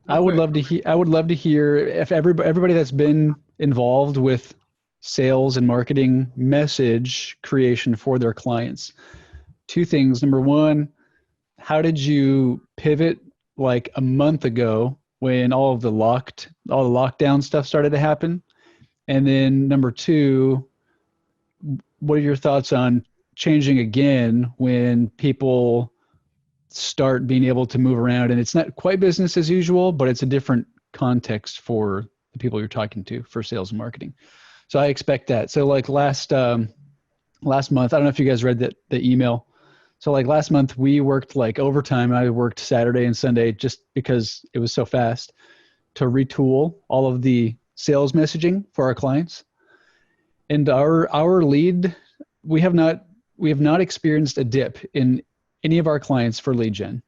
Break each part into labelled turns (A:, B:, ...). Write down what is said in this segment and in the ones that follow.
A: Okay.
B: I would love to hear if everybody that's been involved with sales and marketing message creation for their clients. Two things. Number one, how did you pivot like a month ago when all the lockdown stuff started to happen? And then number two, what are your thoughts on changing again when people start being able to move around and it's not quite business as usual, but it's a different context for the people you're talking to for sales and marketing. So I expect that. So like last month, I don't know if you guys read the email. So like last month we worked like overtime. I worked Saturday and Sunday just because it was so fast to retool all of the sales messaging for our clients. And our lead, we have not experienced a dip in any of our clients for lead gen.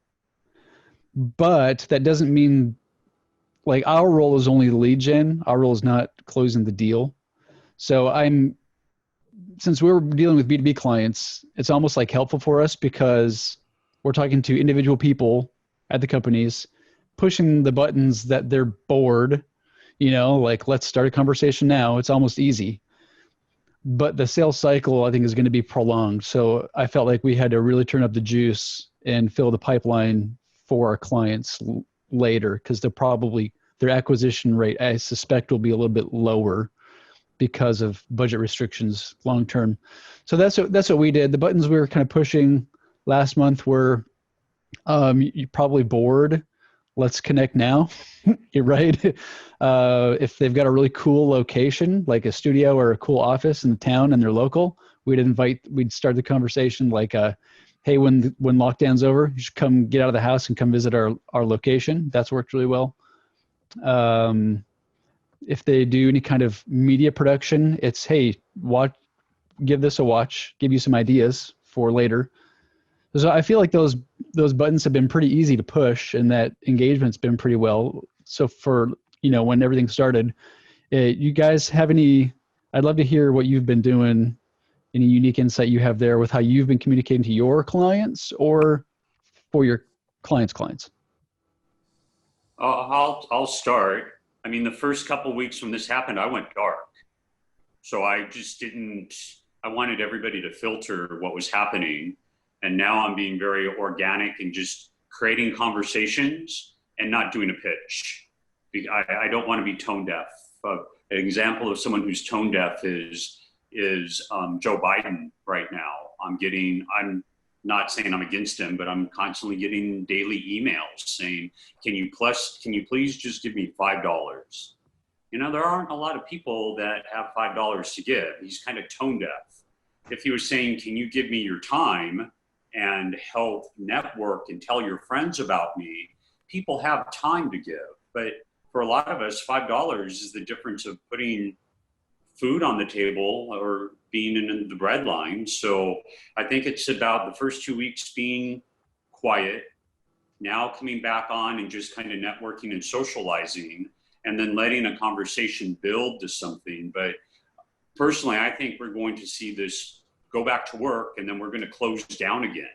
B: But that doesn't mean like our role is only lead gen. Our role is not closing the deal. So since we're dealing with B2B clients, it's almost like helpful for us because we're talking to individual people at the companies, pushing the buttons that they're bored, like let's start a conversation now. It's almost easy. But the sales cycle, I think, is going to be prolonged. So I felt like we had to really turn up the juice and fill the pipeline for our clients later because their acquisition rate, I suspect, will be a little bit lower because of budget restrictions long term. So that's what we did. The buttons we were kind of pushing last month were, you're probably bored. Let's connect now. You're right. If they've got a really cool location, like a studio or a cool office in the town and they're local, we'd start the conversation like, hey, when lockdown's over, you should come get out of the house and come visit our location. That's worked really well. If they do any kind of media production, it's, hey, give this a watch, give you some ideas for later. So I feel like those buttons have been pretty easy to push and that engagement's been pretty well. So for, when everything started, you guys have I'd love to hear what you've been doing, any unique insight you have there with how you've been communicating to your clients or for your clients.
A: I'll start. I mean, the first couple of weeks when this happened, I went dark. So I wanted everybody to filter what was happening. And now I'm being very organic and just creating conversations and not doing a pitch. I don't want to be tone deaf. An example of someone who's tone deaf is Joe Biden right now. I'm not saying I'm against him, but I'm constantly getting daily emails saying, can you please just give me $5? There aren't a lot of people that have $5 to give. He's kind of tone deaf. If he was saying, can you give me your time and help network and tell your friends about me, people have time to give. But for a lot of us, $5 is the difference of putting food on the table or being in the bread line. So I think it's about the first 2 weeks being quiet, now coming back on and just kind of networking and socializing, and then letting a conversation build to something. But personally, I think we're going to see this go back to work, and then we're going to close down again.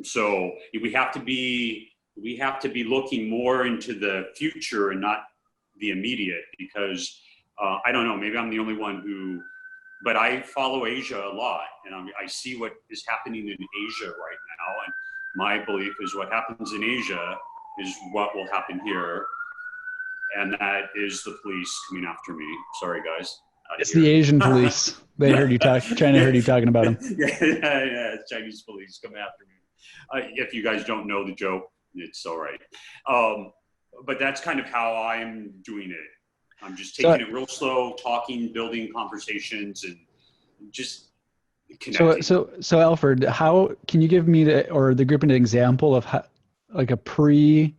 A: So we have to be looking more into the future and not the immediate, because I don't know, maybe I'm the only one but I follow Asia a lot, and I see what is happening in Asia right now. And my belief is what happens in Asia is what will happen here. And that is the police coming after me. Sorry, guys.
B: It's the Asian police. China heard you talking about them.
A: Yeah, Chinese police come after me. If you guys don't know the joke, it's all right. But that's kind of how I'm doing it. I'm just taking it real slow, talking, building conversations, and just connecting.
B: So Alfred, how can you give me the group an example of how, like a pre-lockdown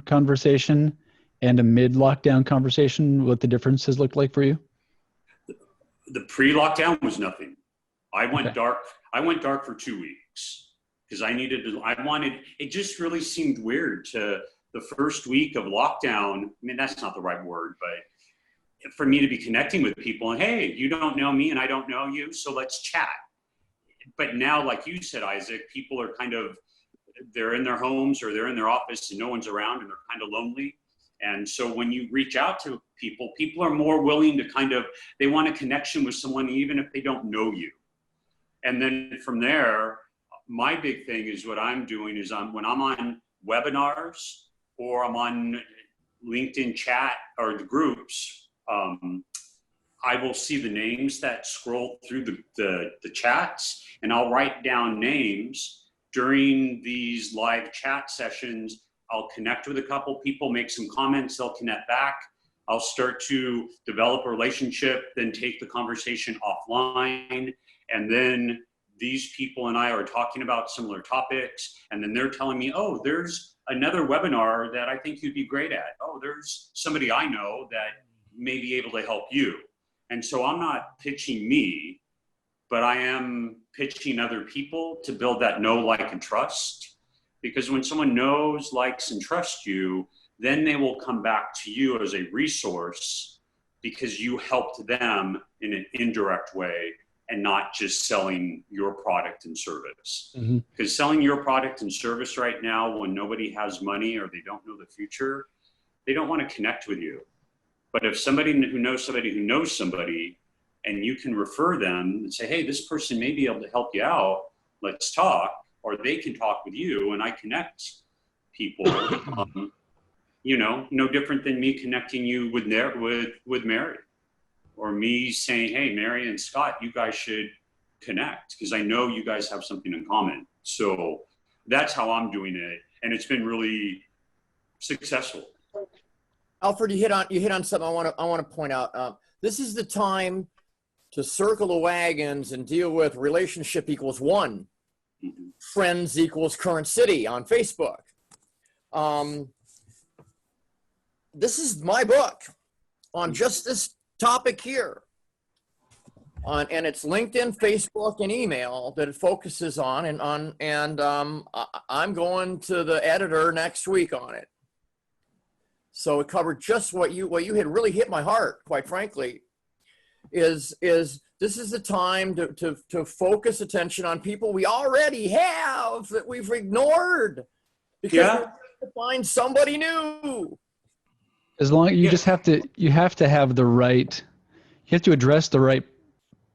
B: conversation and a mid-lockdown conversation, what the differences look like for you?
A: The pre-lockdown was nothing. I went dark for 2 weeks because it just really seemed weird to the first week of lockdown. I mean, that's not the right word, but for me to be connecting with people and, hey, you don't know me and I don't know you, so let's chat. But now, like you said, Isaac, people are kind of they're in their homes or they're in their office and no one's around and they're kind of lonely. And so when you reach out to people, people are more willing to they want a connection with someone even if they don't know you. And then from there, my big thing is what I'm doing is when I'm on webinars or I'm on LinkedIn chat or the groups, I will see the names that scroll through the chats, and I'll write down names during these live chat sessions. I'll connect with a couple people, make some comments, they'll connect back. I'll start to develop a relationship, then take the conversation offline. And then these people and I are talking about similar topics. And then they're telling me, oh, there's another webinar that I think you'd be great at. Oh, there's somebody I know that may be able to help you. And so I'm not pitching me, but I am pitching other people to build that know, like, and trust. Because when someone knows, likes, and trusts you, then they will come back to you as a resource because you helped them in an indirect way and not just selling your product and service.
B: Mm-hmm.
A: Because selling your product and service right now, when nobody has money or they don't know the future, they don't want to connect with you. But if somebody who knows somebody, and you can refer them and say, hey, this person may be able to help you out, let's talk, or they can talk with you, and I connect people, no different than me connecting you with Mary, or me saying, hey, Mary and Scott, you guys should connect because I know you guys have something in common. So that's how I'm doing it, and it's been really successful.
C: Alfred, you hit on something I want to point out. This is the time to circle the wagons and deal with relationship equals one,
A: Mm-hmm.
C: friends equals current city on Facebook. This is my book on just this topic here. And it's LinkedIn, Facebook, and email that it focuses on. I'm going to the editor next week on it. So it covered just what you had really hit my heart, quite frankly, is this is the time to focus attention on people we already have that we've ignored because we have to find somebody new.
B: As long as you have to have the right, you have to address the right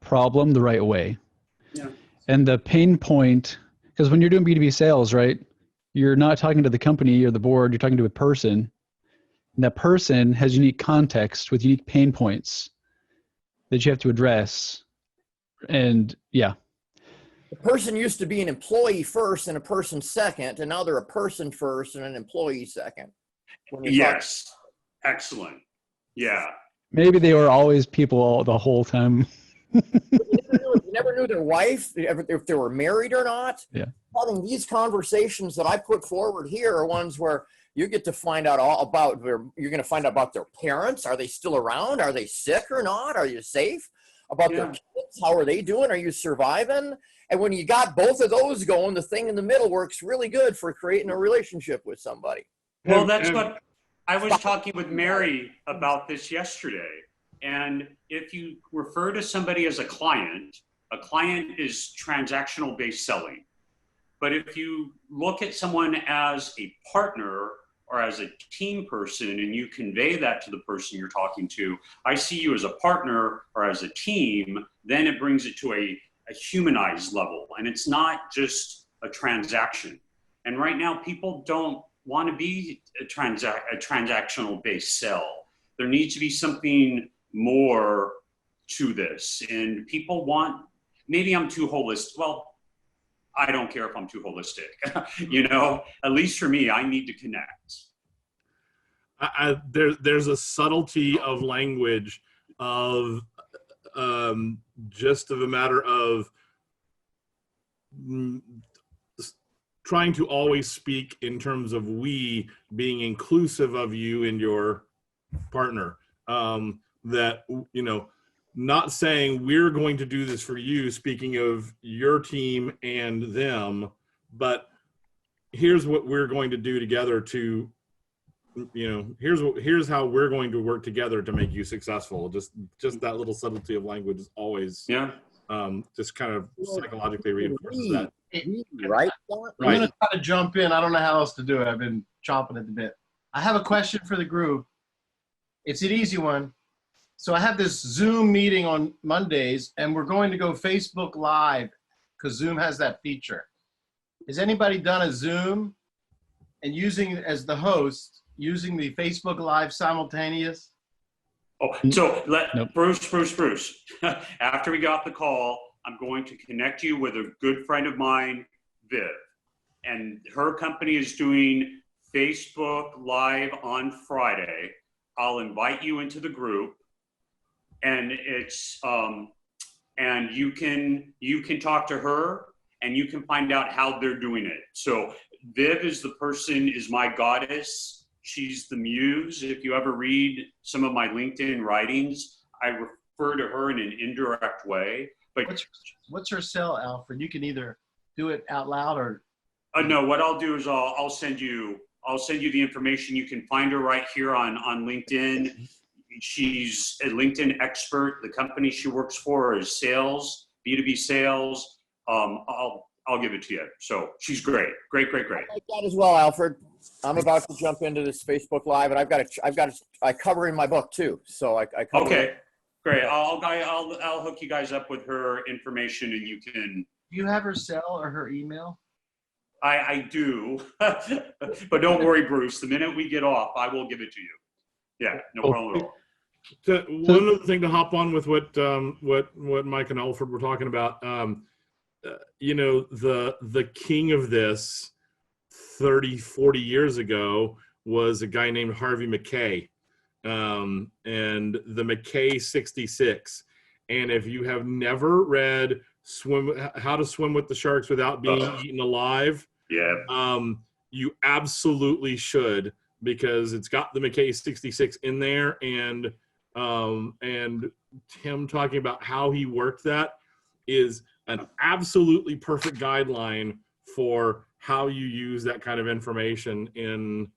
B: problem the right way.
A: Yeah.
B: And the pain point, because when you're doing B2B sales, right, you're not talking to the company or the board, you're talking to a person. And that person has unique context with unique pain points that you have to address. And yeah.
C: The person used to be an employee first and a person second, and now they're a person first and an employee second.
A: Yes. Excellent. Yeah.
B: Maybe they were always people the whole time.
C: You never knew their wife, if they were married or not.
B: Yeah.
C: Having these conversations that I put forward here are ones where you get to find out all about you're going to find out about their parents. Are they still around? Are they sick or not? Are you safe? About their kids. How are they doing? Are you surviving? And when you got both of those going, the thing in the middle works really good for creating a relationship with somebody.
A: Well, that's what I was talking with Mary about this yesterday. And if you refer to somebody as a client is transactional based selling. But if you look at someone as a partner or as a team person and you convey that to the person you're talking to, I see you as a partner or as a team, then it brings it to a humanized level. And it's not just a transaction. And right now, people don't want to be a transactional based sell. There needs to be something more to this. And people want, maybe I'm too holistic. Well, I don't care if I'm too holistic, at least for me, I need to connect.
D: There's a subtlety of language of just of a matter of trying to always speak in terms of we being inclusive of you and your partner, that, not saying we're going to do this for you, speaking of your team and them, but here's what we're going to do together to, here's how we're going to work together to make you successful. Just that little subtlety of language is always just kind of psychologically reinforces that.
C: Right?
E: I'm going to try to jump in. I don't know how else to do it. I've been chomping at the bit. I have a question for the group. It's an easy one. So I have this Zoom meeting on Mondays, and we're going to go Facebook Live because Zoom has that feature. Has anybody done a Zoom and using as the host, using the Facebook Live simultaneous?
A: Oh, so
B: Nope.
A: Bruce, after we got the call, I'm going to connect you with a good friend of mine, Viv. And her company is doing Facebook Live on Friday. I'll invite you into the group. And it's and you can talk to her and you can find out how they're doing it. So Viv is my goddess. She's the muse. If you ever read some of my LinkedIn writings, I refer to her in an indirect way. But
E: what's her cell, Alfred? You can either do it out loud or.
A: No, what I'll do is I'll send you the information. You can find her right here on LinkedIn. She's a LinkedIn expert. The company she works for is sales, B2B sales. I'll give it to you. So she's great. Great.
C: I like that as well, Alfred. I'm about to jump into this Facebook Live, and I cover in my book too. So I cover.
A: Okay, great. I'll hook you guys up with her information, and you can.
E: Do you have her cell or her email?
A: I do, but don't worry, Bruce. The minute we get off, I will give it to you. Yeah, no problem at all.
D: So one other thing to hop on with what Mike and Alfred were talking about, the king of this 30, 40 years ago was a guy named Harvey Mackay, and the Mackay 66. And if you have never read How to Swim with the Sharks Without Being Eaten Alive, you absolutely should, because it's got the Mackay 66 in there, and him talking about how he worked that is an absolutely perfect guideline for how you use that kind of information in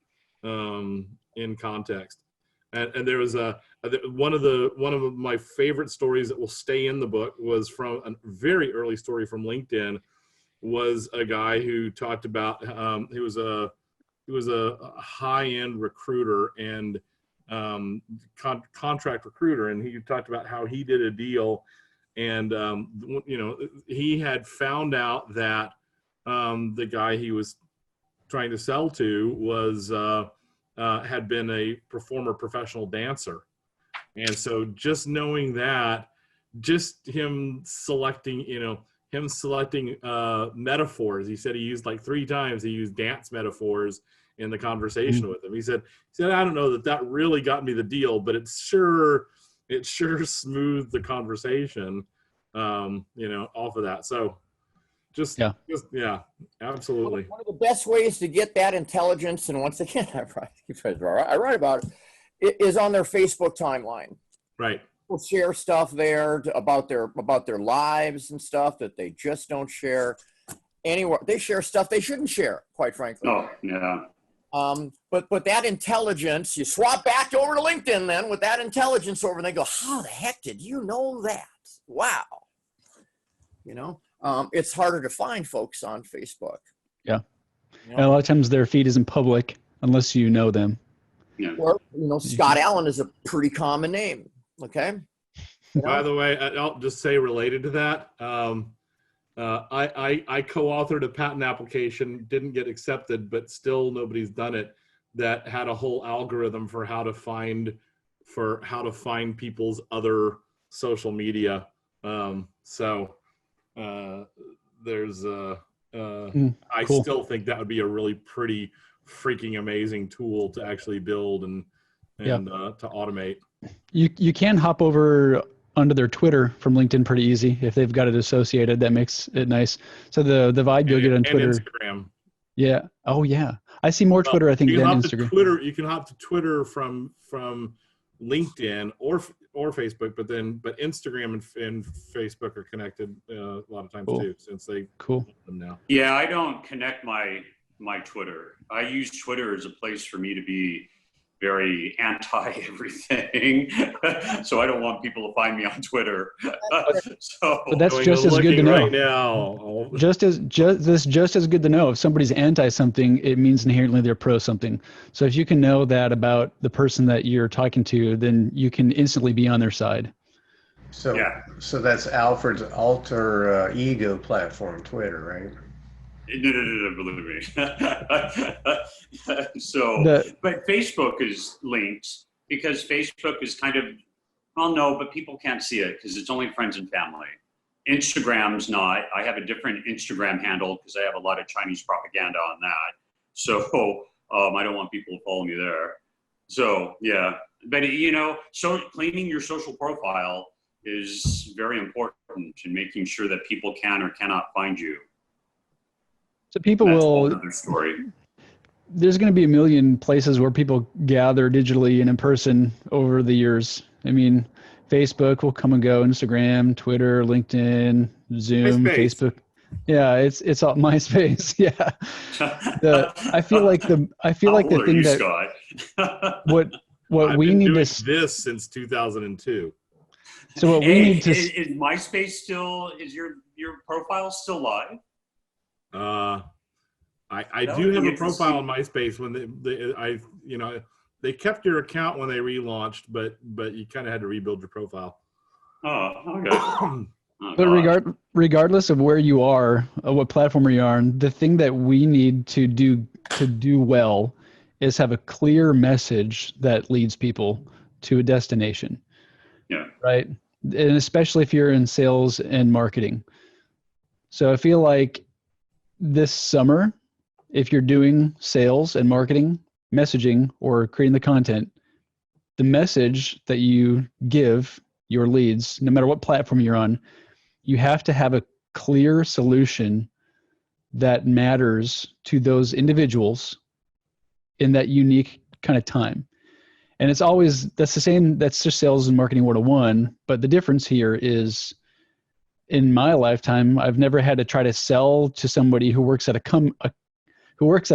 D: context. And there was one of my favorite stories that will stay in the book was from a very early story from LinkedIn. Was a guy who talked about he was a high-end recruiter and contract recruiter, and he talked about how he did a deal, and he had found out that the guy he was trying to sell to was had been a former professional dancer, and so just knowing that, just him selecting metaphors. He said he used like 3 times he used dance metaphors in the conversation with him. He said, I don't know that really got me the deal, but it sure smoothed the conversation, off of that. So just absolutely.
C: One of the best ways to get that intelligence, and once again, I write about it, is on their Facebook timeline.
D: Right.
C: People share stuff there about their lives and stuff that they just don't share anywhere. They share stuff they shouldn't share, quite frankly.
A: Oh, yeah.
C: But that intelligence, you swap back over to LinkedIn then with that intelligence over, and they go, how the heck did you know that? Wow. It's harder to find folks on Facebook.
B: Yeah. And a lot of times their feed isn't public unless you know them.
A: Yeah.
C: Or, Scott Allen is a pretty common name. Okay.
D: By the way, I'll just say related to that, I co-authored a patent application, didn't get accepted, but still nobody's done it, that had a whole algorithm for how to find people's other social media. There's I
B: cool.
D: still think that would be a really pretty freaking amazing tool to actually build and to automate.
B: You can hop over onto their Twitter from LinkedIn pretty easy if they've got it associated. That makes it nice. So the vibe you'll get on Twitter.
D: And Instagram.
B: Yeah. Oh yeah. I see more Twitter, I think, than Instagram.
D: You can hop to Twitter from LinkedIn or Facebook, but Instagram and Facebook are connected a lot of times too, since they them now.
A: Yeah, I don't connect my Twitter. I use Twitter as a place for me to be very anti everything. So I don't want people to find me on Twitter.
B: But that's just as good to know.
D: Right now.
B: Just as good to know. If somebody's anti something, it means inherently they're pro something. So if you can know that about the person that you're talking to, then you can instantly be on their side.
F: So,
A: Yeah.
F: so that's Alfred's alter ego platform, Twitter, right?
A: No, believe me. But Facebook is linked because Facebook is kind of, well, no, but people can't see it because it's only friends and family. Instagram's not. I have a different Instagram handle because I have a lot of Chinese propaganda on that. So I don't want people to follow me there. So yeah, but so cleaning your social profile is very important in making sure that people can or cannot find you.
B: So people
A: That's
B: will.
A: another story.
B: There's going to be a million places where people gather digitally and in person over the years. I mean, Facebook will come and go, Instagram, Twitter, LinkedIn, Zoom,
D: MySpace.
B: Facebook. Yeah, it's all MySpace. Yeah. I feel like the thing that
A: Scott?
B: what
D: I've
B: we
D: been
B: need
D: doing
B: to
D: this since 2002.
B: so what we need to
A: is MySpace still, is your profile still live?
D: I do have a profile on MySpace when they kept your account when they relaunched, but you kind of had to rebuild your profile.
A: Oh, okay. Oh,
B: but regardless of where you are, what platform you are on, the thing that we need to do well is have a clear message that leads people to a destination.
A: Yeah.
B: Right. And especially if you're in sales and marketing. So I feel like this summer, if you're doing sales and marketing, messaging, or creating the content, the message that you give your leads, no matter what platform you're on, you have to have a clear solution that matters to those individuals in that unique kind of time. And it's always, that's just sales and marketing 101. But the difference here is, in my lifetime, I've never had to try to sell to somebody who works at a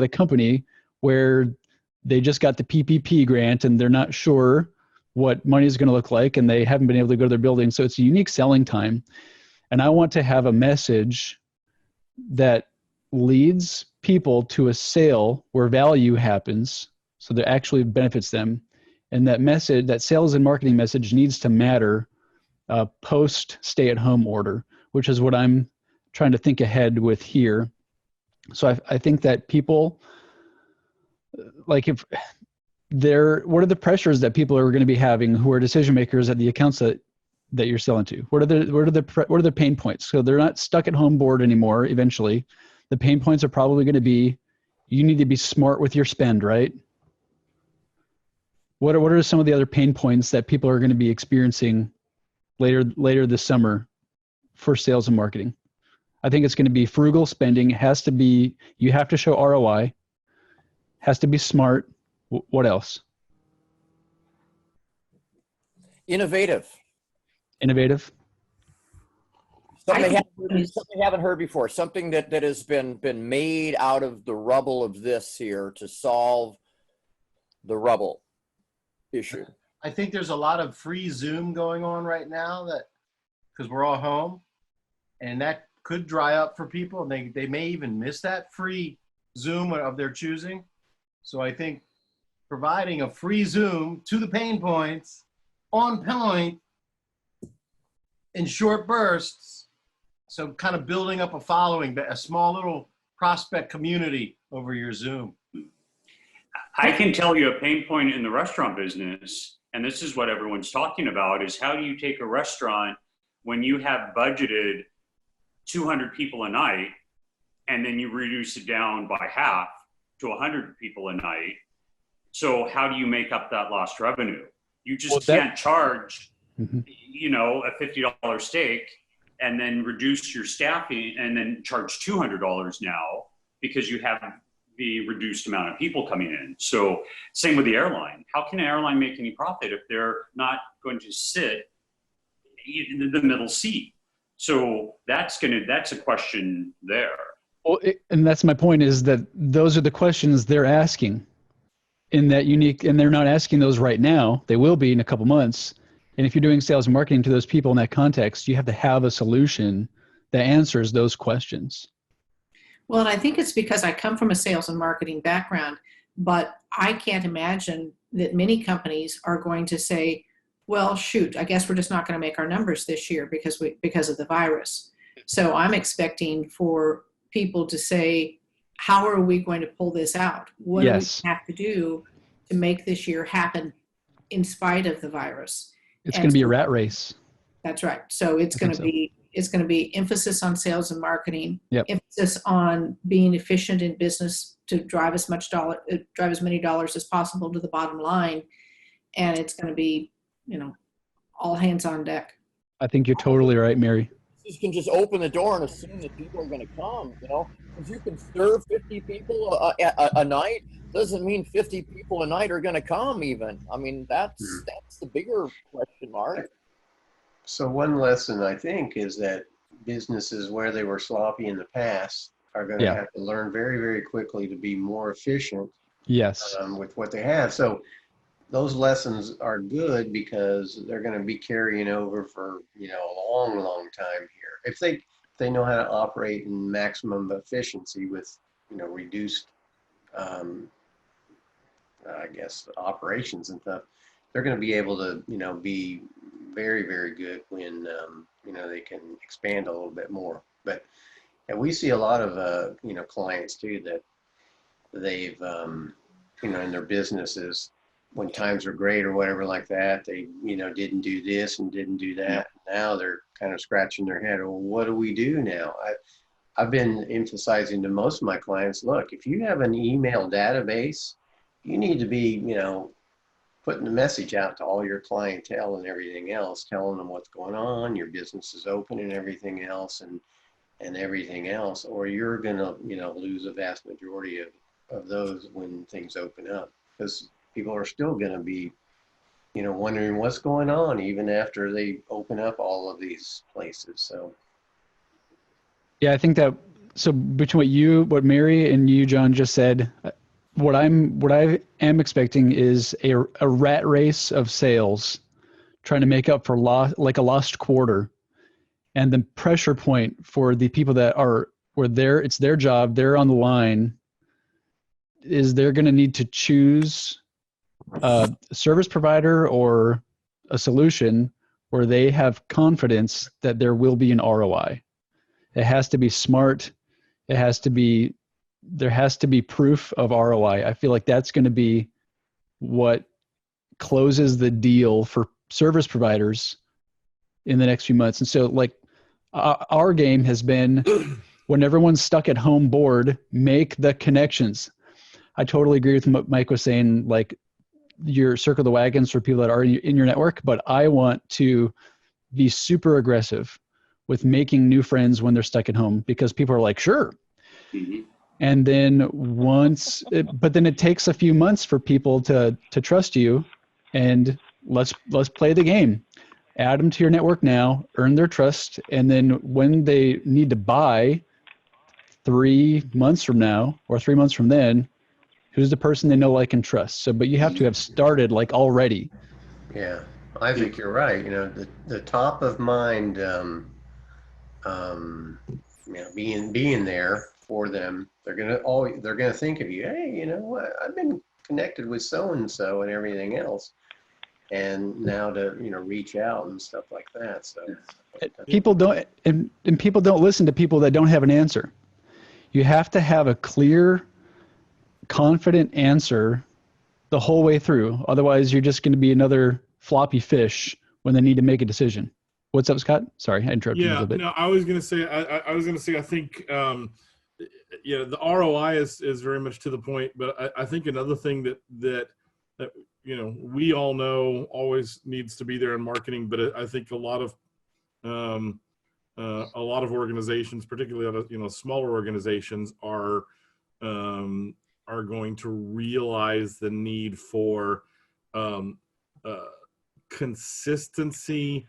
B: company where they just got the PPP grant and they're not sure what money is going to look like and they haven't been able to go to their building. So it's a unique selling time. And I want to have a message that leads people to a sale where value happens, so that actually benefits them. And that message, that sales and marketing message, needs to matter post stay-at-home order, which is what I'm trying to think ahead with here. So I think that people, like, what are the pressures that people are going to be having who are decision makers at the accounts that you're selling to? What are the pain points? So they're not stuck at home bored anymore. Eventually, the pain points are probably going to be, you need to be smart with your spend, right? What are some of the other pain points that people are going to be experiencing later this summer for sales and marketing? I think it's going to be frugal spending. You have to show ROI, has to be smart. What else?
C: Innovative. Something they haven't heard before. Something that has been made out of the rubble of this here to solve the rubble issue.
E: I think there's a lot of free Zoom going on right now because we're all home, and that could dry up for people, and they may even miss that free Zoom of their choosing. So I think providing a free Zoom to the pain points on point in short bursts, so kind of building up a following, a small little prospect community over your Zoom.
A: I can tell you a pain point in the restaurant business, and this is what everyone's talking about, is how do you take a restaurant when you have budgeted 200 people a night and then you reduce it down by half to 100 people a night? So how do you make up that lost revenue? You just can't charge, a $50 steak and then reduce your staffing and then charge $200 now because you have the reduced amount of people coming in. So same with the airline. How can an airline make any profit if they're not going to sit in the middle seat? So that's a question there.
B: Well, and that's my point, is that those are the questions they're asking. in that unique, and they're not asking those right now. They will be in a couple months. And if you're doing sales and marketing to those people in that context, you have to have a solution that answers those questions.
G: Well, and I think it's because I come from a sales and marketing background, but I can't imagine that many companies are going to say, well, shoot, I guess we're just not going to make our numbers this year because of the virus. So I'm expecting for people to say, how are we going to pull this out? What do we have to do to make this year happen in spite of the virus?
B: It's going to be a rat race.
G: That's right. So it's going to be emphasis on sales and marketing, emphasis on being efficient in business to drive as many dollars as possible to the bottom line. And it's going to be, all hands on deck.
B: I think you're totally right, Mary.
C: You can just open the door and assume that people are going to come, because you can serve 50 people a night. Doesn't mean 50 people a night are going to come even. I mean, that's the bigger question mark.
F: So one lesson I think is that businesses where they were sloppy in the past are going to have to learn very, very quickly to be more efficient with what they have. So those lessons are good because they're going to be carrying over for, a long, long time here. If they know how to operate in maximum efficiency with, reduced, operations and stuff, they're going to be able to, be very, very good when, they can expand a little bit more. But we see a lot of, clients too that they've, in their businesses, when times are great or whatever like that, they, didn't do this and didn't do that. Now they're kind of scratching their head. Well, what do we do now? I've been emphasizing to most of my clients, look, if you have an email database, you need to be, putting the message out to all your clientele and everything else, telling them what's going on, your business is open and everything else and everything else, or you're going to, lose a vast majority of those when things open up, because people are still going to be, wondering what's going on even after they open up all of these places. So,
B: yeah, I think that, so between what Mary and you, John, just said, what I am expecting is a rat race of sales, trying to make up for like a lost quarter, and the pressure point for the people that it's their job, they're on the line, is they're going to need to choose a service provider or a solution where they have confidence that there will be an ROI. It has to be smart. There has to be proof of ROI. I feel like that's going to be what closes the deal for service providers in the next few months. And so like our game has been, when everyone's stuck at home bored, make the connections. I totally agree with what Mike was saying, like your circle the wagons for people that are in your network, but I want to be super aggressive with making new friends when they're stuck at home, because people are like, sure.
A: Mm-hmm.
B: And then but then it takes a few months for people to trust you, and let's play the game. Add them to your network now, earn their trust. And then when they need to buy 3 months from now or 3 months from then, who's the person they know, like, and trust? So, but you have to have started like already.
F: Yeah, I think you're right. The top of mind, being there for them. They're gonna think of you. Hey, you know what? I've been connected with so and so and everything else, and now to reach out and stuff like that. So
B: people don't, and people don't listen to people that don't have an answer. You have to have a clear, confident answer the whole way through. Otherwise, you're just going to be another floppy fish when they need to make a decision. What's up, Scott? Sorry, I interrupted you a little bit.
D: No, I was going to say, I think, the ROI is very much to the point, but I think another thing that we all know always needs to be there in marketing, but I think a lot of organizations, particularly smaller organizations, are going to realize the need for consistency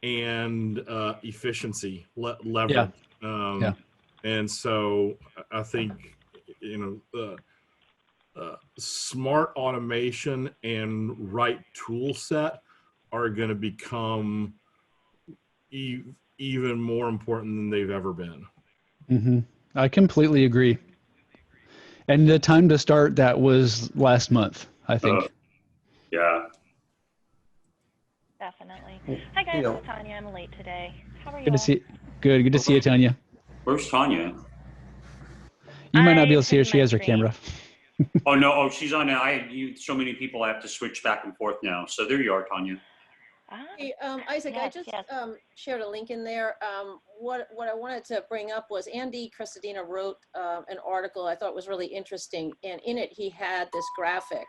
D: and efficiency leverage.
B: Yeah.
D: And so I think smart automation and right tool set are going to become even more important than they've ever been.
B: Mm-hmm. I completely agree. And the time to start that was last month, I think.
A: Yeah.
H: Definitely. Hi guys, it's Tanya. I'm late today. How are you?
B: Good to see. Good to see you, Tanya.
A: Where's Tanya?
B: You might not be able to
H: I've
B: see her.
H: hidden
B: She
H: my
B: has her
H: screen.
B: camera.
A: Oh no! Oh, she's on. So many people. I have to switch back and forth now. So there you are, Tanya.
I: Hey, Isaac, I
H: Yes,
I: just
H: yes.
I: shared a link in there. What I wanted to bring up was Andy Crestodina wrote an article I thought was really interesting, and in it he had this graphic.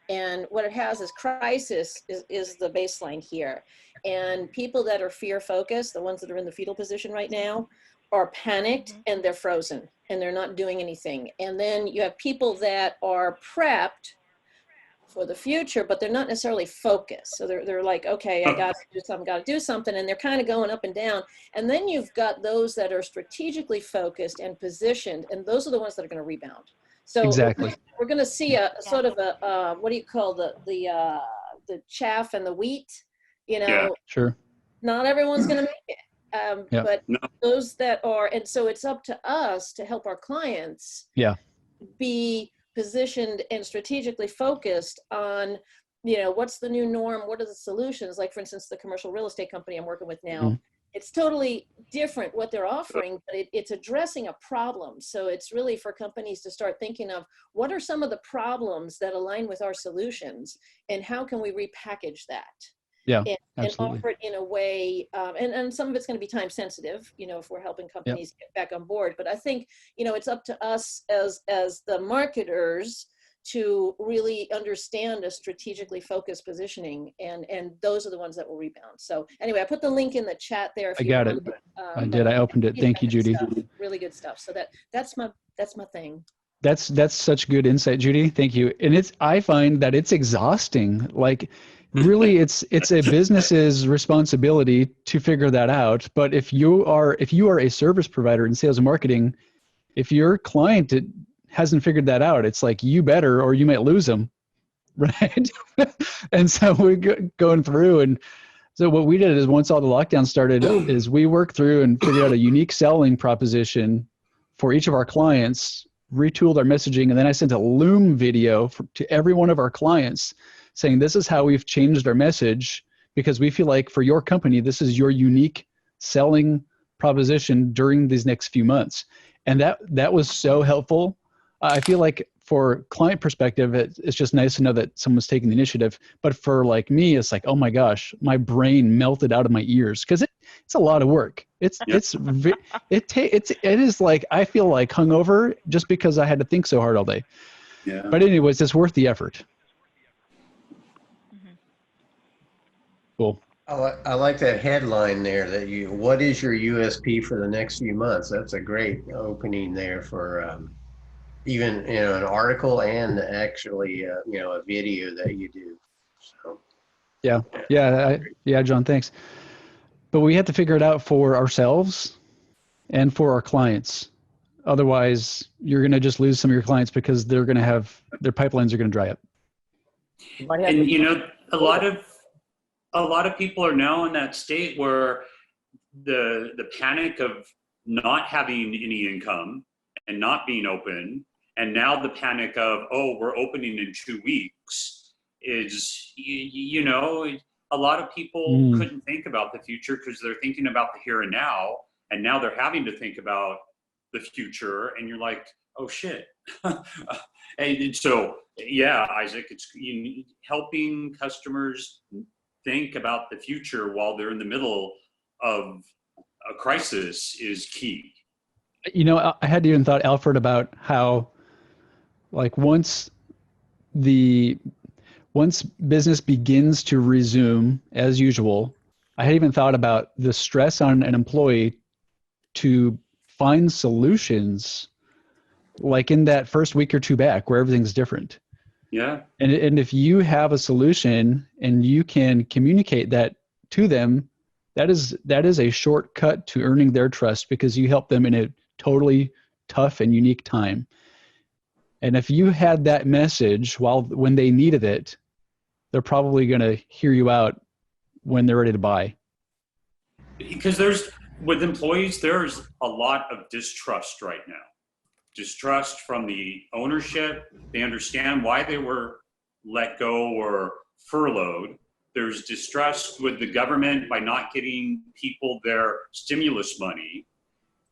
I: And what it has is crisis is the baseline here. And people that are fear focused, the ones that are in the fetal position right now, are panicked and they're frozen and they're not doing anything. And then you have people that are prepped for the future, but they're not necessarily focused. So they're like, okay, I got to do something. And they're kind of going up and down. And then you've got those that are strategically focused and positioned. And those are the ones that are going to rebound. So
B: Exactly.
I: we're going to see a sort of a, what do you call the chaff and the wheat, you know,
A: Yeah.
B: Sure.
I: not everyone's going to make it.
B: Yeah.
I: But
A: No.
I: those that are, and so it's up to us to help our clients be positioned and strategically focused on, you know, what's the new norm? What are the solutions? Like, for instance, the commercial real estate company I'm working with now, it's totally different what they're offering, but it's addressing a problem. So it's really for companies to start thinking of what are some of the problems that align with our solutions and how can we repackage that?
B: Yeah,
I: and
B: absolutely.
I: offer it in a way, and some of it's going to be time sensitive, you know, if we're helping companies get back on board. But I think, you know, it's up to us as the marketers to really understand a strategically focused positioning, and those are the ones that will rebound. So anyway, I put the link in the chat there. If
B: I
I: you
B: got
I: want
B: it.
I: it.
B: I did. I opened it. Thank you, Judy.
I: Really good stuff. So that's my thing.
B: That's such good insight, Judy. Thank you. And I find that it's exhausting. Like, really, it's a business's responsibility to figure that out. But if you are a service provider in sales and marketing, if your client hasn't figured that out, it's like, you better, or you might lose them, right? And so we're going through, and so what we did is, once all the lockdown started, is we worked through and figured out a unique selling proposition for each of our clients, retooled our messaging, and then I sent a Loom video to every one of our clients saying, this is how we've changed our message, because we feel like for your company, this is your unique selling proposition during these next few months. And that was so helpful. I feel like for client perspective, it's just nice to know that someone's taking the initiative. But for like me, it's like, oh my gosh, my brain melted out of my ears, because it's a lot of work. It is like, I feel like hungover just because I had to think so hard all day.
A: Yeah.
B: But anyways, it's worth the effort. Cool.
F: I like that headline there, that what is your USP for the next few months? That's a great opening there for even, you know, an article and actually, you know, a video that you do. So. Yeah,
B: John, thanks. But we have to figure it out for ourselves and for our clients. Otherwise, you're going to just lose some of your clients because they're going to have, their pipelines are going to dry up.
A: And you know, a lot of people are now in that state where the panic of not having any income and not being open, and now the panic of, oh, we're opening in 2 weeks, is, you know, a lot of people couldn't think about the future because they're thinking about the here and now they're having to think about the future, and you're like, oh shit. And so, yeah, Isaac, it's helping customers think about the future while they're in the middle of a crisis is key.
B: You know, I had even thought, Alfred, about how, like, once business begins to resume as usual, I had even thought about the stress on an employee to find solutions, like in that first week or two back where everything's different.
A: Yeah.
B: And if you have a solution and you can communicate that to them, that is a shortcut to earning their trust, because you help them in a totally tough and unique time. And if you had that message when they needed it, they're probably going to hear you out when they're ready to buy.
A: Because with employees, there's a lot of distrust right now. Distrust from the ownership. They understand why they were let go or furloughed. There's distrust with the government by not getting people their stimulus money.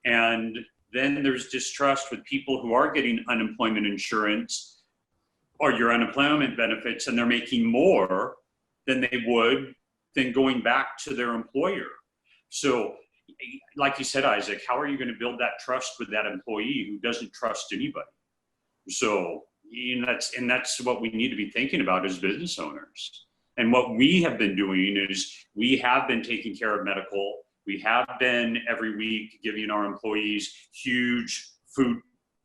A: And then there's distrust with people who are getting unemployment insurance or your unemployment benefits, and they're making more than they would than going back to their employer. So like you said, Isaac, how are you going to build that trust with that employee who doesn't trust anybody? So that's what we need to be thinking about as business owners. And what we have been doing is we have been taking care of medical. We have been every week giving our employees huge food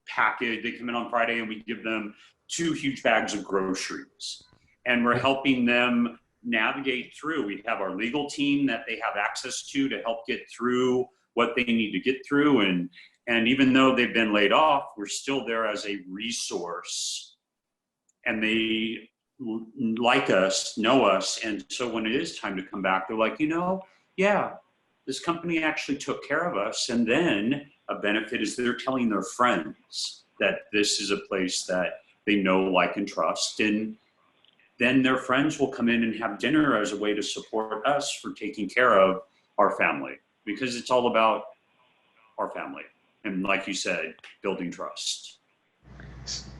A: package. They come in on Friday and we give them 2 huge bags of groceries. And we're helping them navigate through. We have our legal team that they have access to help get through what they need to get through. And even though they've been laid off, we're still there as a resource. And they like us, know us. And so when it is time to come back, they're like, yeah, this company actually took care of us. And then a benefit is they're telling their friends that this is a place that they know, like, and trust. And then their friends will come in and have dinner as a way to support us for taking care of our family, because it's all about our family. And like you said, building trust.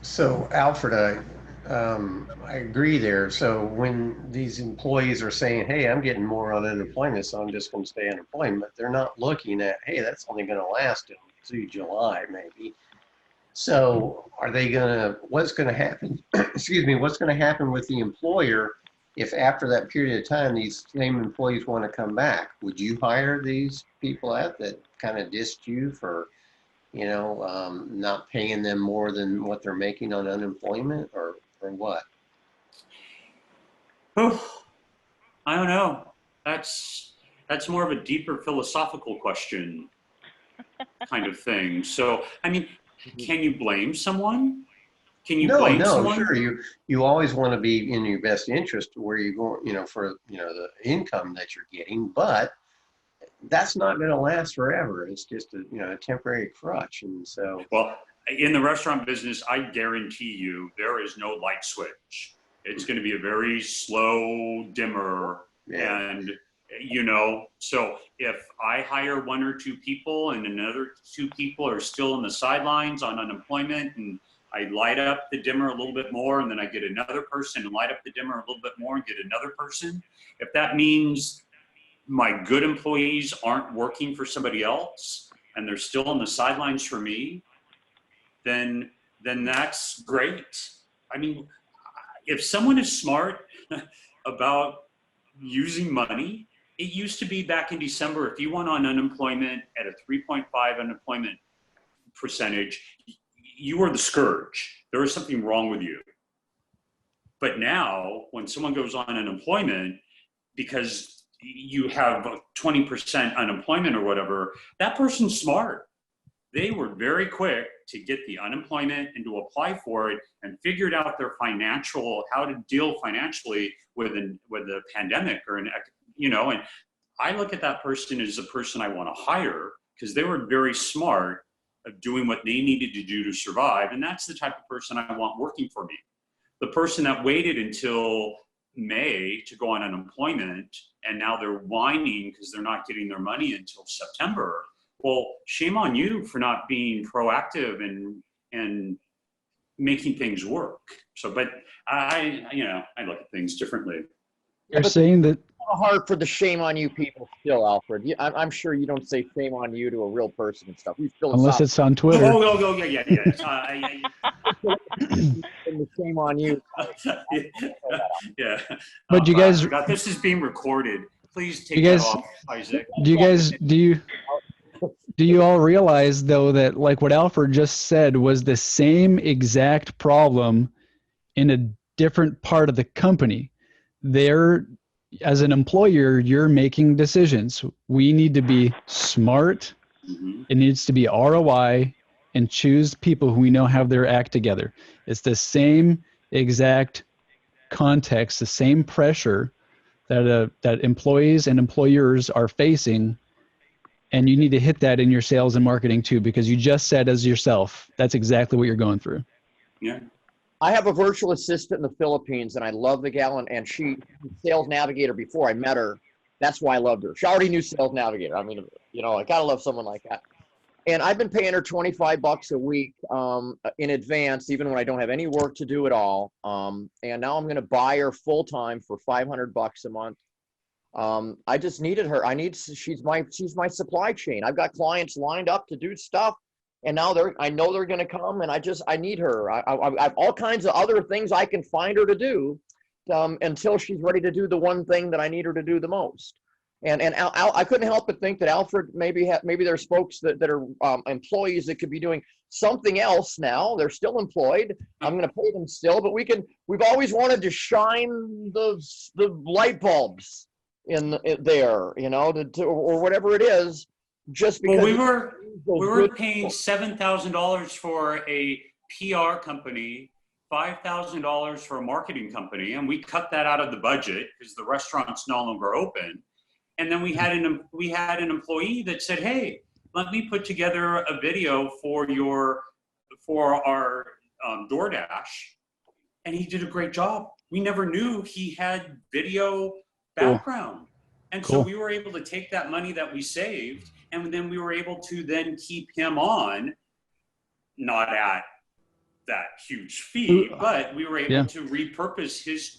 F: So Alfred, I agree there. So when these employees are saying, hey, I'm getting more on unemployment, so I'm just going to stay unemployed, but they're not looking at, hey, that's only going to last through July, maybe. So what's going to happen, excuse me, what's going to happen with the employer if after that period of time, these same employees want to come back? Would you hire these people out that kind of dissed you for, not paying them more than what they're making on unemployment, or what?
A: Oh, I don't know. That's more of a deeper philosophical question kind of thing. So, I mean, can you blame someone? Can you blame someone?
F: No, sure. You always want to be in your best interest where you're going, for, the income that you're getting, but that's not going to last forever. It's just a temporary crutch. And so,
A: well, in the restaurant business, I guarantee you there is no light switch. It's going to be a very slow dimmer.
F: Yeah.
A: And, so if I hire 1 or 2 people and another 2 people are still on the sidelines on unemployment, and I light up the dimmer a little bit more, and then I get another person and light up the dimmer a little bit more and get another person, if that means my good employees aren't working for somebody else and they're still on the sidelines for me, then that's great. I mean, if someone is smart about using money, it used to be back in December, if you went on unemployment at a 3.5 unemployment percentage, you were the scourge. There was something wrong with you. But now, when someone goes on unemployment because you have 20% unemployment or whatever, that person's smart. They were very quick to get the unemployment and to apply for it and figured out their how to deal financially with a pandemic or and I look at that person as a person I want to hire because they were very smart of doing what they needed to do to survive. And that's the type of person I want working for me. The person that waited until May to go on unemployment and now they're whining because they're not getting their money until September. Well, shame on you for not being proactive and making things work. So, but I look at things differently.
B: You're saying that
C: Hard for the shame on you people still, Alfred. I'm sure you don't say shame on you to a real person and stuff.
B: Unless it's on Twitter.
A: Oh, yeah.
C: The shame on you.
A: Yeah.
B: But you guys,
A: this is being recorded. Please take that off, Isaac.
B: Do you all realize though that like what Alfred just said was the same exact problem in a different part of the company? As an employer, you're making decisions. We need to be smart.
A: Mm-hmm.
B: It needs to be ROI. and choose people who we know have their act together. It's the same exact context, the same pressure that employees and employers are facing. And you need to hit that in your sales and marketing too, because you just said as yourself, that's exactly what you're going through.
A: Yeah.
C: I have a virtual assistant in the Philippines, and I love the gal, and she was Sales Navigator before I met her. That's why I loved her. She already knew Sales Navigator. I mean, you know, I gotta love someone like that. And I've been paying her $25 a week in advance, even when I don't have any work to do at all. And now I'm going to buy her full time for $500 a month. I just needed her. She's my supply chain. I've got clients lined up to do stuff, and now I know they're going to come, and I need her. I have all kinds of other things I can find her to do until she's ready to do the one thing that I need her to do the most. And I couldn't help but think that Alfred maybe there's folks that are employees that could be doing something else now. They're still employed. I'm going to pay them still, but we've always wanted to shine the light bulbs in there, you know, or whatever it is, just because.
A: Well, we were paying $7,000 for a PR company, $5,000 for a marketing company, and we cut that out of the budget because the restaurant's no longer open. And then we had an employee that said, "Hey, let me put together a video for our DoorDash," and he did a great job. We never knew he had video background, and so we were able to take that money that we saved, and then we were able to then keep him on, not at that huge fee, but we were able to repurpose his.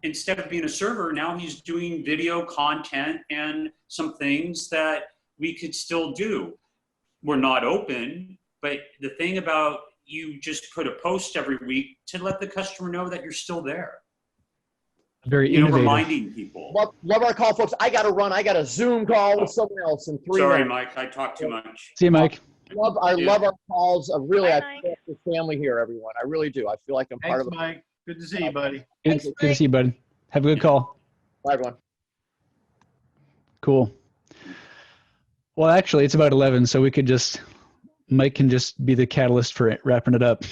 A: Instead of being a server, now he's doing video content and some things that we could still do. We're not open, but the thing about you just put a post every week to let the customer know that you're still there.
B: Very innovative.
A: Reminding people.
C: Love our call, folks. I got to run. I got a Zoom call with someone else in 3
A: Sorry,
C: minutes.
A: Mike. I talk too much.
B: See you, Mike.
C: I love our calls. Really,
H: Bye,
C: I
H: Mike.
C: feel like this family here, everyone. I really do. I feel like I'm part
E: Thanks,
C: of it.
E: Mike. Good to see you, buddy.
B: Good to see you, buddy. Have a good call.
C: Bye, everyone.
B: Cool. Well, actually, it's about 11, so Mike can just be the catalyst for wrapping it up.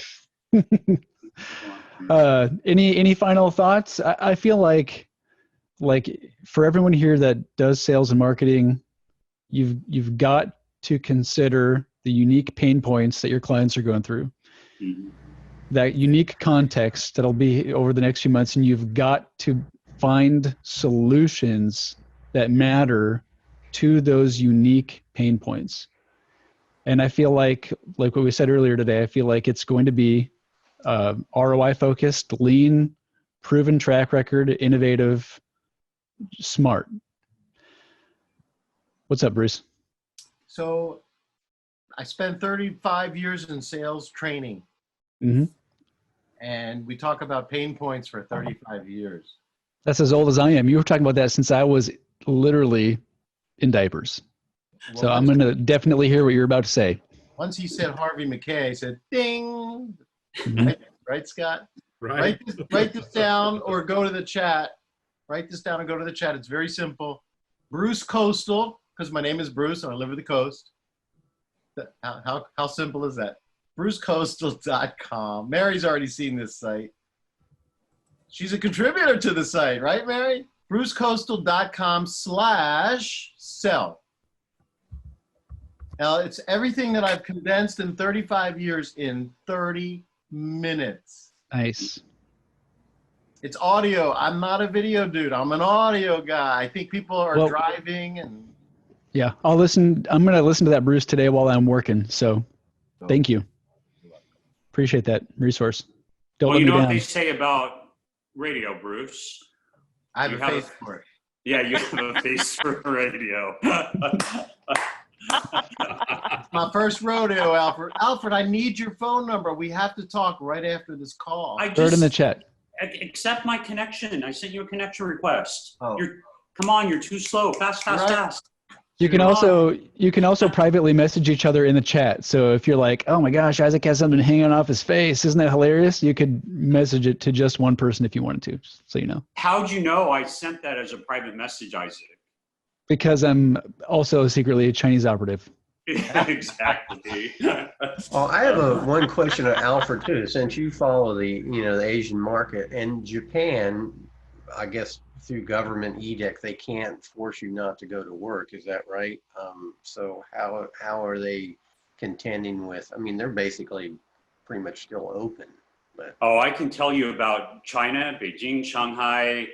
B: Any final thoughts? I feel like for everyone here that does sales and marketing, you've got to consider the unique pain points that your clients are going through.
A: Mm-hmm.
B: That unique context that'll be over the next few months, and you've got to find solutions that matter to those unique pain points. And I feel like what we said earlier today, I feel like it's going to be ROI focused, lean, proven track record, innovative, smart. What's up, Bruce?
E: So I spent 35 years in sales training.
B: Mm-hmm.
E: And we talk about pain points for 35 years.
B: That's as old as I am. You were talking about that since I was literally in diapers.
E: Well,
B: So I'm going to definitely hear what you're about to say.
E: Once he said Harvey McKay, I said, ding.
B: Mm-hmm.
E: Right, Scott?
D: Right.
E: Write this down or go to the chat. Write this down and go to the chat. It's very simple. Bruce Coastal, because my name is Bruce and I live at the coast. How simple is that? BruceCoastal.com. Mary's already seen this site. She's a contributor to the site, right, Mary? BruceCoastal.com/sell. Now, it's everything that I've condensed in 35 years in 30 minutes.
B: Nice.
E: It's audio. I'm not a video dude. I'm an audio guy. I think people are driving and.
B: Yeah, I'm going to listen to that, Bruce, today while I'm working. So thank you. Appreciate that resource.
A: Well, you know what they say about radio, Bruce?
E: I have a face for it.
A: Yeah, you have a face for radio.
E: My first rodeo, Alfred. Alfred, I need your phone number. We have to talk right after this call.
B: Throw it in the chat.
A: Accept my connection. I sent you a connection request.
E: Oh.
A: Come on, you're too slow. Fast.
B: You can also privately message each other in the chat. So if you're like, oh my gosh, Isaac has something hanging off his face, isn't that hilarious? You could message it to just one person if you wanted to, so you know.
A: How'd you know I sent that as a private message, Isaac?
B: Because I'm also secretly a Chinese operative.
A: Exactly.
F: Well, I have one question of Alfred too. Since you follow the Asian market and Japan, I guess through government edict they can't force you not to go to work. Is that right? So how are they contending with? I mean, they're basically pretty much still open. But
A: Oh, I can tell you about China, Beijing, Shanghai.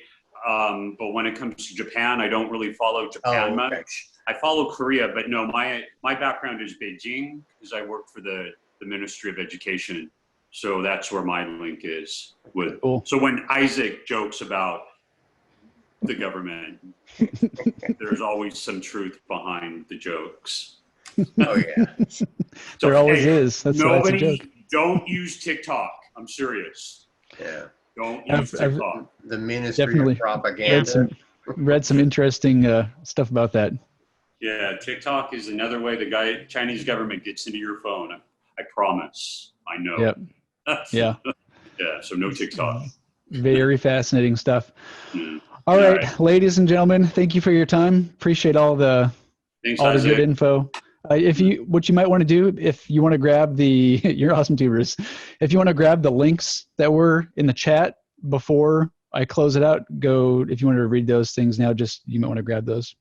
A: But when it comes to Japan, I don't really follow Japan
F: okay.
A: much. I follow Korea, but no, my background is Beijing because I work for the Ministry of Education. So that's where my link is with.
B: Cool.
A: So when Isaac jokes about the government, there's always some truth behind the jokes.
F: Oh yeah.
A: So,
B: There always is. That's a
A: nobody
B: joke.
A: don't use TikTok. I'm serious.
F: Yeah.
A: Don't use
B: I've
A: TikTok.
F: The Ministry
B: Definitely
F: of Propaganda.
B: read some interesting stuff about that.
A: Yeah, TikTok is another way the Chinese government gets into your phone. I promise. I know.
B: Yep. Yeah.
A: Yeah. So no TikTok.
B: Very fascinating stuff.
A: Yeah.
B: All right, ladies and gentlemen, thank you for your time. Appreciate all the
A: Thanks,
B: all the
A: Isaac.
B: good info. What you might want to do, if you want to grab you're awesome tubers. If you want to grab the links that were in the chat before I close it out, if you want to read those things now, you might want to grab those.